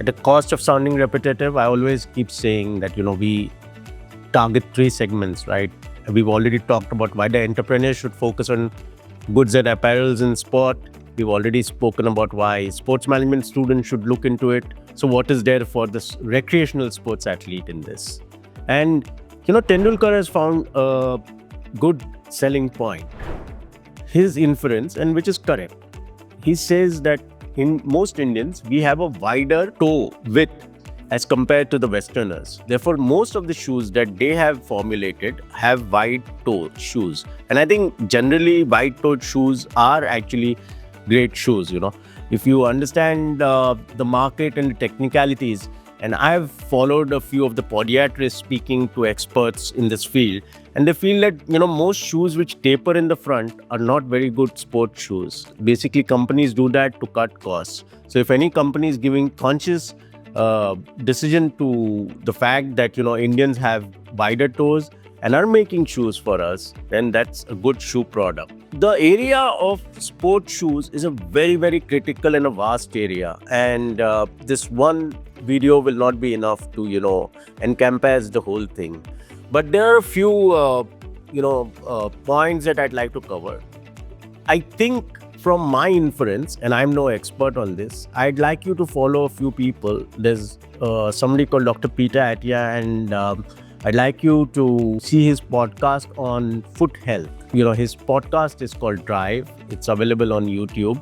At the cost of sounding repetitive, I always keep saying that, we target three segments, right? We've already talked about why the entrepreneur should focus on goods and apparels in sport. We've already spoken about why sports management students should look into it. So what is there for this recreational sports athlete in this? And, Tendulkar has found a good selling point, his inference, and which is correct. He says that in most Indians, we have a wider toe width as compared to the Westerners. Therefore, most of the shoes that they have formulated have wide toe shoes. And I think generally wide toed shoes are actually great shoes, If you understand the market and the technicalities, and I've followed a few of the podiatrists speaking to experts in this field, and they feel that, most shoes which taper in the front are not very good sports shoes. Basically, companies do that to cut costs. So if any company is giving conscious decision to the fact that, Indians have wider toes and are making shoes for us, then that's a good shoe product. The area of sports shoes is a very, very critical and a vast area. And this one video will not be enough to, encompass the whole thing. But there are a few, points that I'd like to cover. I think from my inference, and I'm no expert on this, I'd like you to follow a few people. There's somebody called Dr. Peter Attia, and I'd like you to see his podcast on foot health. His podcast is called Drive. It's available on YouTube.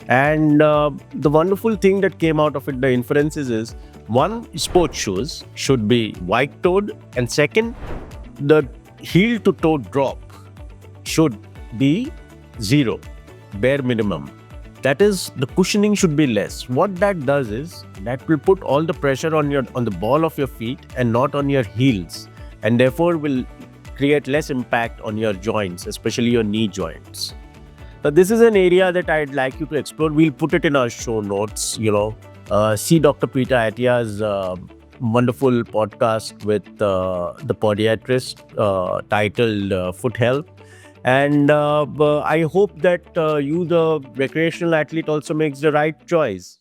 And the wonderful thing that came out of it, the inferences is, one, sports shoes should be wide-toed. And second, the heel-to-toe drop should be 0, bare minimum. That is, the cushioning should be less. What that does is, that will put all the pressure on the ball of your feet and not on your heels, and therefore will create less impact on your joints, especially your knee joints. So this is an area that I'd like you to explore. We'll put it in our show notes. See Dr. Peter Attia's wonderful podcast with the podiatrist titled Foot Health. And I hope that you, the recreational athlete, also makes the right choice.